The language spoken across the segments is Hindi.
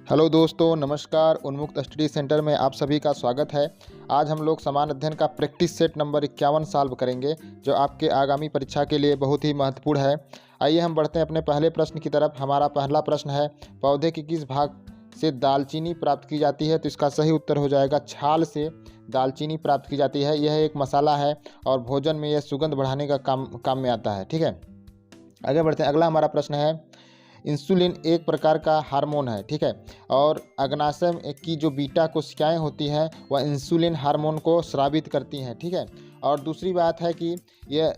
हेलो दोस्तों, नमस्कार। उन्मुक्त स्टडी सेंटर में आप सभी का स्वागत है। आज हम लोग समान अध्ययन का प्रैक्टिस सेट नंबर 51 सॉल्व करेंगे, जो आपके आगामी परीक्षा के लिए बहुत ही महत्वपूर्ण है। आइए हम बढ़ते हैं अपने पहले प्रश्न की तरफ। हमारा पहला प्रश्न है, पौधे के किस भाग से दालचीनी प्राप्त की जाती है? तो इसका सही उत्तर हो जाएगा छाल से दालचीनी प्राप्त की जाती है। यह एक मसाला है और भोजन में यह सुगंध बढ़ाने का काम में आता है। ठीक है, आगे बढ़ते हैं। अगला हमारा प्रश्न है, इंसुलिन एक प्रकार का हार्मोन है, ठीक है, और अग्नाशय की जो बीटा कोशिकाएं होती हैं वह इंसुलिन हार्मोन को स्रावित करती हैं, ठीक है। और दूसरी बात है कि ये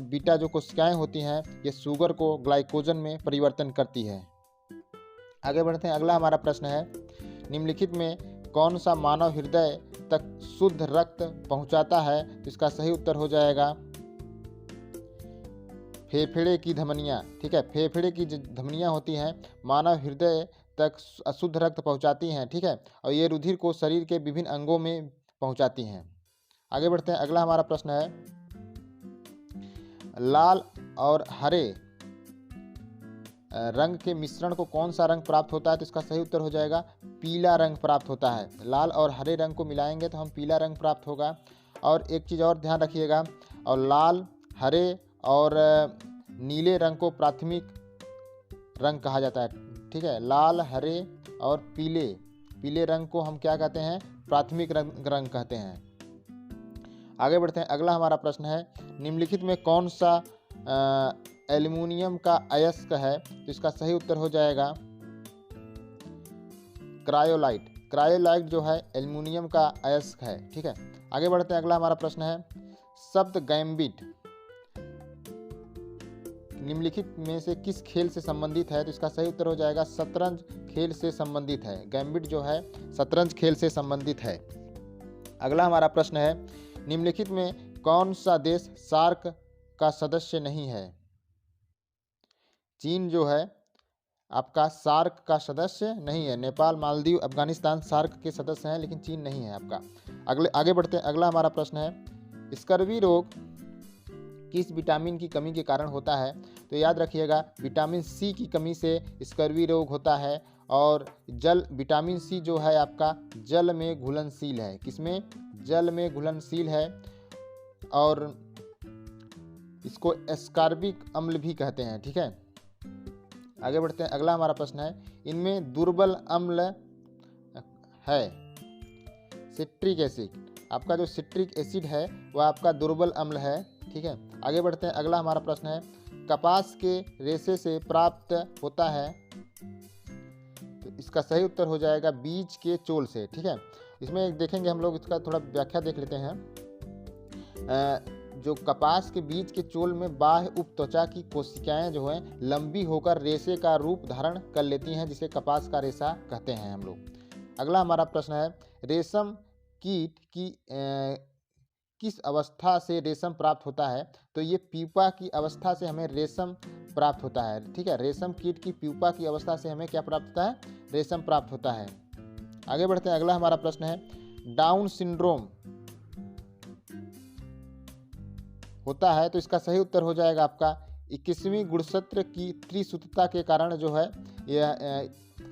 बीटा जो कोशिकाएं होती हैं ये शुगर को ग्लाइकोजन में परिवर्तन करती है। आगे बढ़ते हैं। अगला हमारा प्रश्न है, निम्नलिखित में कौन सा मानव हृदय तक शुद्ध रक्त पहुंचाता है? तो इसका सही उत्तर हो जाएगा फेफड़े की धमनियाँ, ठीक है। फेफड़े की जो धमनियाँ होती हैं मानव हृदय तक अशुद्ध रक्त पहुंचाती हैं, ठीक है, और ये रुधिर को शरीर के विभिन्न अंगों में पहुंचाती हैं। आगे बढ़ते हैं। अगला हमारा प्रश्न है, लाल और हरे रंग के मिश्रण को कौन सा रंग प्राप्त होता है? तो इसका सही उत्तर हो जाएगा पीला रंग प्राप्त होता है। लाल और हरे रंग को मिलाएंगे तो हम पीला रंग प्राप्त होगा। और एक चीज़ और ध्यान रखिएगा, और लाल, हरे और नीले रंग को प्राथमिक रंग कहा जाता है, ठीक है। लाल, हरे और पीले रंग को हम क्या कहते हैं? प्राथमिक रंग कहते हैं। आगे बढ़ते हैं। अगला हमारा प्रश्न है, निम्नलिखित में कौन सा एल्युमिनियम का अयस्क है? तो इसका सही उत्तर हो जाएगा क्रायोलाइट। क्रायोलाइट जो है एल्युमिनियम का अयस्क है, ठीक है। आगे बढ़ते हैं। अगला हमारा प्रश्न है, शब्द गैम्बिट निम्नलिखित में से किस खेल से संबंधित है? तो इसका सही उत्तर हो जाएगा शतरंज खेल से संबंधित है। गैम्बिट जो है शतरंज खेल से संबंधित है। अगला हमारा प्रश्न है, निम्नलिखित में कौन सा देश सार्क का सदस्य नहीं है? चीन जो है आपका सार्क का सदस्य नहीं है। नेपाल, मालदीव, अफगानिस्तान सार्क के सदस्य हैं, लेकिन चीन नहीं है आपका। आगे बढ़ते हैं। अगला हमारा प्रश्न है, स्कर्वी रोग किस विटामिन की कमी के कारण होता है? तो याद रखिएगा विटामिन सी की कमी से स्कर्वी रोग होता है। और विटामिन सी जो है आपका जल में घुलनशील है। किसमें? जल में घुलनशील है, और इसको एस्कॉर्बिक अम्ल भी कहते हैं, ठीक है। आगे बढ़ते हैं। अगला हमारा प्रश्न है, इनमें दुर्बल अम्ल है सिट्रिक एसिड। आपका जो सिट्रिक एसिड है वह आपका दुर्बल अम्ल है, ठीक है। आगे बढ़ते हैं। अगला हमारा प्रश्न है, कपास के रेशे से प्राप्त होता है? तो इसका सही उत्तर हो जाएगा बीज के चोल से, ठीक है। इसमें देखेंगे हम लोग, इसका थोड़ा व्याख्या देख लेते हैं। जो कपास के बीज के चोल में बाह्य उपत्वचा की कोशिकाएं जो हैं लंबी होकर रेशे का रूप धारण कर लेती हैं, जिसे कपास का रेशा कहते हैं हम लोग। अगला हमारा प्रश्न है, रेशम कीट की किस अवस्था से रेशम प्राप्त होता है? तो ये प्यूपा की अवस्था से हमें रेशम प्राप्त होता है, ठीक है। रेशम कीट की प्यूपा की अवस्था से हमें क्या प्राप्त होता है? रेशम प्राप्त होता है। आगे बढ़ते हैं। अगला हमारा प्रश्न है, डाउन सिंड्रोम होता है? तो इसका सही उत्तर हो जाएगा आपका 21वीं गुणसूत्र की त्रिसूत्रता के कारण जो है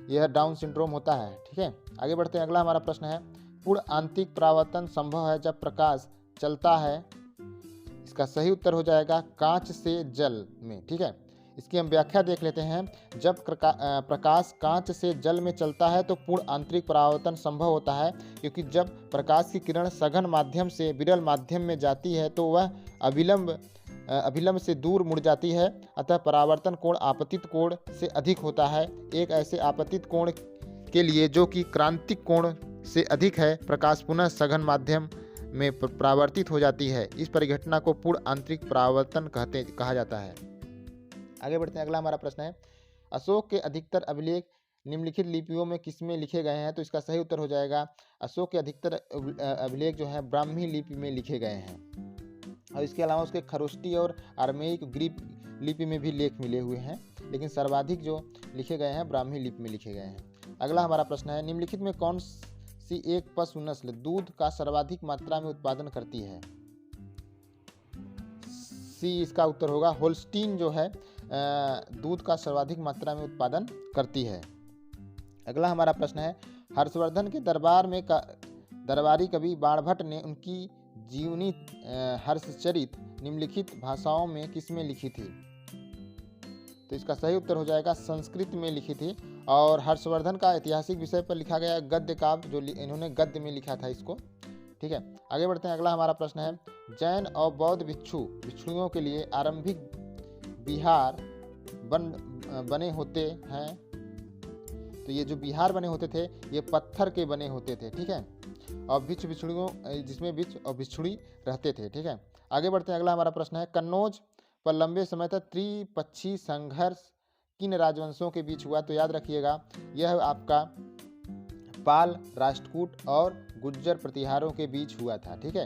यह डाउन सिंड्रोम होता है, ठीक है। आगे बढ़ते हैं। अगला हमारा प्रश्न है, पूर्ण आंतरिक परावर्तन संभव है जब प्रकाश चलता है? इसका सही उत्तर हो जाएगा कांच से जल में, ठीक है। इसकी हम व्याख्या देख लेते हैं। जब प्रकाश कांच से जल में चलता है तो पूर्ण आंतरिक परावर्तन संभव होता है, क्योंकि जब प्रकाश की किरण सघन माध्यम से विरल माध्यम में जाती है तो वह अभिलंब से दूर मुड़ जाती है, अतः परावर्तन कोण आपतित कोण से अधिक होता है। एक ऐसे आपतित कोण के लिए जो कि क्रांतिक कोण से अधिक है, प्रकाश पुनः सघन माध्यम में परावर्तित हो जाती है। इस परिघटना को पूर्ण आंतरिक परावर्तन कहा जाता है। आगे बढ़ते हैं। अगला हमारा प्रश्न है, अशोक के अधिकतर अभिलेख निम्नलिखित लिपियों में किसमें लिखे गए हैं? तो इसका सही उत्तर हो जाएगा अशोक के अधिकतर अभिलेख जो है ब्राह्मी लिपि में लिखे गए हैं। और इसके अलावा उसके खरोष्टी और आर्मेयिक ग्रीक लिपि में भी लेख मिले हुए हैं, लेकिन सर्वाधिक जो लिखे गए हैं ब्राह्मी लिपि में लिखे गए हैं। अगला हमारा प्रश्न है, निम्नलिखित में कौन सी एक पशु नस्ल दूध का सर्वाधिक मात्रा में उत्पादन करती है? सी इसका उत्तर होगा होल्स्टीन जो है दूध का सर्वाधिक मात्रा में उत्पादन करती है। अगला हमारा प्रश्न है, हर्षवर्धन के दरबारी कवि बाणभट्ट ने उनकी जीवनी हर्षचरित निम्नलिखित भाषाओं में किसमें लिखी थी? तो इसका सही उत्तर हो जाएगा संस्कृत में लिखी थी। और हर्षवर्धन का ऐतिहासिक विषय पर लिखा गया गद्य काव्य, जो इन्होंने गद्य में लिखा था इसको। ठीक है, आगे बढ़ते हैं। अगला हमारा प्रश्न है, जैन और बौद्ध भिक्षुओं के लिए आरंभिक विहार बने होते हैं। तो ये जो विहार बने होते थे ये पत्थर के बने होते थे। ठीक है, और भिक्षुओं जिसमें भिक्ष और भिक्षुणी रहते थे। ठीक है, आगे बढ़ते हैं। अगला हमारा प्रश्न है, कन्नौज पर लंबे समय तक त्रिपक्षीय संघर्ष किन राजवंशों के बीच हुआ? तो याद रखिएगा, यह आपका पाल, राष्ट्रकूट और गुज्जर प्रतिहारों के बीच हुआ था। ठीक है,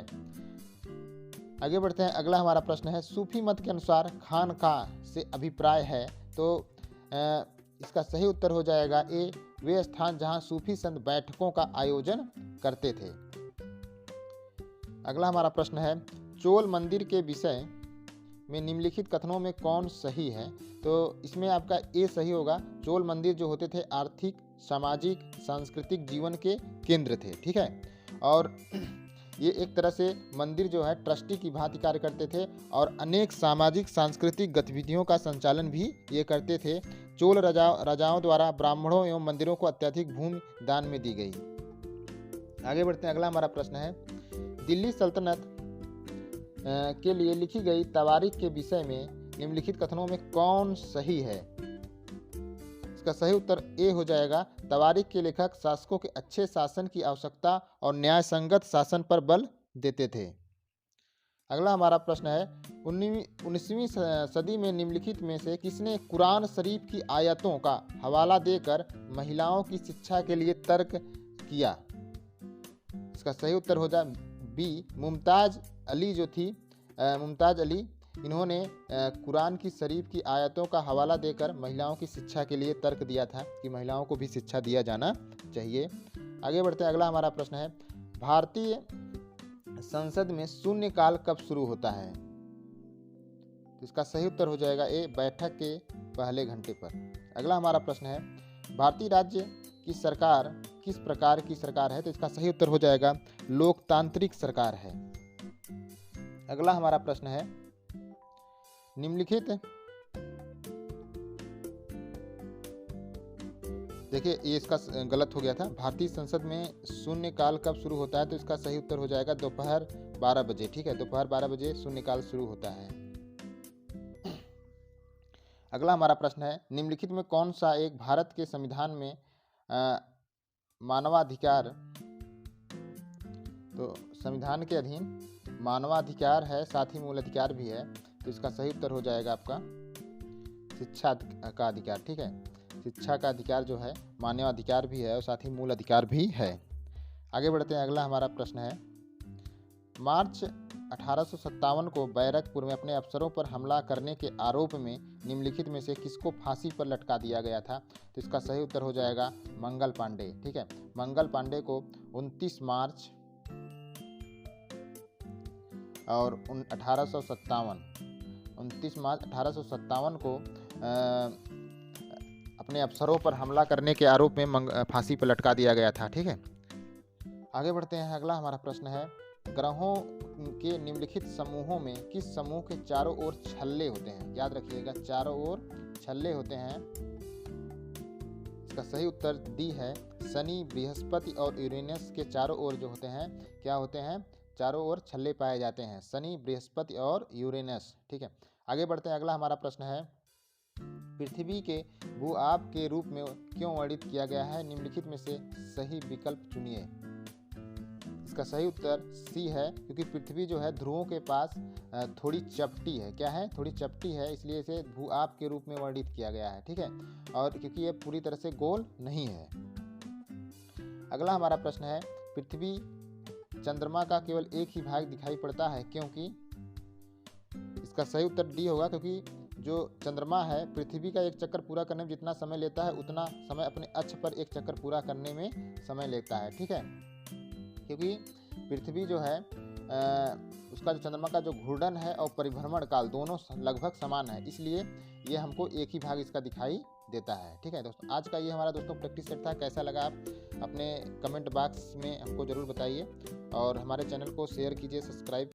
आगे बढ़ते हैं। अगला हमारा प्रश्न है, सूफी मत के अनुसार खानकाह से अभिप्राय है। तो इसका सही उत्तर हो जाएगा ए, वे स्थान जहां सूफी संत बैठकों का आयोजन करते थे। अगला हमारा प्रश्न है, चोल मंदिर के विषय में निम्नलिखित कथनों में कौन सही है? तो इसमें आपका ए सही होगा। चोल मंदिर जो होते थे आर्थिक, सामाजिक, सांस्कृतिक जीवन के केंद्र थे। ठीक है, और ये एक तरह से मंदिर जो है ट्रस्टी की भांति कार्य करते थे और अनेक सामाजिक सांस्कृतिक गतिविधियों का संचालन भी ये करते थे। चोल राजाओं द्वारा ब्राह्मणों एवं मंदिरों को अत्यधिक भूमि दान में दी गई। आगे बढ़ते हैं। अगला हमारा प्रश्न है, दिल्ली सल्तनत के लिए लिखी गई तवारीख के विषय में निम्नलिखित कथनों में कौन सही है? इसका सही उत्तर ए हो जाएगा। तवारीख के लेखक शासकों के अच्छे शासन की आवश्यकता और न्यायसंगत शासन पर बल देते थे। अगला हमारा प्रश्न है, 19वीं सदी में निम्नलिखित में से किसने कुरान शरीफ की आयतों का हवाला देकर महिलाओं की शिक्षा के लिए तर्क किया? इसका सही उत्तर हो जाए बी, मुमताज अली जो थी, मुमताज अली, इन्होंने कुरान की शरीफ की आयतों का हवाला देकर महिलाओं की शिक्षा के लिए तर्क दिया था कि महिलाओं को भी शिक्षा दिया जाना चाहिए। आगे बढ़ते हैं। अगला हमारा प्रश्न है, भारतीय संसद में शून्यकाल कब शुरू होता है? तो इसका सही उत्तर हो जाएगा ए, बैठक के पहले घंटे पर। अगला हमारा प्रश्न है, भारतीय राज्य की सरकार किस प्रकार की सरकार है? तो इसका सही उत्तर हो जाएगा लोकतांत्रिक सरकार है। अगला हमारा प्रश्न है, निम्नलिखित, देखिए ये इसका गलत हो गया था, भारतीय संसद में शून्यकाल कब शुरू होता है? तो इसका सही उत्तर हो जाएगा दोपहर 12 बजे। ठीक है, दोपहर 12 बजे शून्यकाल शुरू होता है। अगला हमारा प्रश्न है, निम्नलिखित में कौन सा एक भारत के संविधान में मानवाधिकार, तो संविधान के अधीन मानवाधिकार है, साथ ही मूल अधिकार भी है। तो इसका सही उत्तर हो जाएगा आपका शिक्षा का अधिकार। ठीक है, शिक्षा का अधिकार जो है मानवाधिकार भी है और साथ ही मूल अधिकार भी है। आगे बढ़ते हैं। अगला हमारा प्रश्न है, मार्च 1857 को बैरकपुर में अपने अफसरों पर हमला करने के आरोप में निम्नलिखित में से किसको फांसी पर लटका दिया गया था? तो इसका सही उत्तर हो जाएगा मंगल पांडे। ठीक है, मंगल पांडे को 29 मार्च और 29 मार्च 1857 को अपने अफसरों पर हमला करने के आरोप में फांसी पर लटका दिया गया था। ठीक है, आगे बढ़ते हैं। अगला हमारा प्रश्न है, ग्रहों के निम्नलिखित समूहों में किस समूह के चारों ओर छल्ले होते हैं? याद रखिएगा, चारों ओर छल्ले होते हैं। इसका सही उत्तर डी है, शनि, बृहस्पति और यूरेनस के चारों ओर जो होते हैं क्या होते हैं? चारों ओर छल्ले पाए जाते हैं, शनि, बृहस्पति और यूरेनस। ठीक है, आगे बढ़ते हैं। अगला हमारा प्रश्न है, पृथ्वी के भू-आप के रूप में क्यों वर्णित किया गया है? निम्नलिखित में से सही विकल्प चुनिए। इसका सही उत्तर सी है, क्योंकि पृथ्वी जो है ध्रुवों के पास थोड़ी चपटी है। क्या है? थोड़ी चपटी है, इसलिए इसे भू-आप के रूप में वर्णित किया गया है। ठीक है, और क्योंकि ये पूरी तरह से गोल नहीं है। अगला हमारा प्रश्न है, पृथ्वी चंद्रमा का केवल एक ही भाग दिखाई पड़ता है, क्योंकि? इसका सही उत्तर डी होगा, क्योंकि जो चंद्रमा है पृथ्वी का एक चक्कर पूरा करने में जितना समय लेता है उतना समय अपने अक्ष पर एक चक्कर पूरा करने में समय लेता है। ठीक है, क्योंकि पृथ्वी जो है उसका जो चंद्रमा का जो घूर्णन है और परिभ्रमण काल दोनों लगभग समान है, इसलिए ये हमको एक ही भाग इसका दिखाई देता है। ठीक है दोस्तों, आज का ये हमारा दोस्तों प्रैक्टिस सेट था। कैसा लगा आप अपने कमेंट बॉक्स में हमको ज़रूर बताइए और हमारे चैनल को शेयर कीजिए, सब्सक्राइब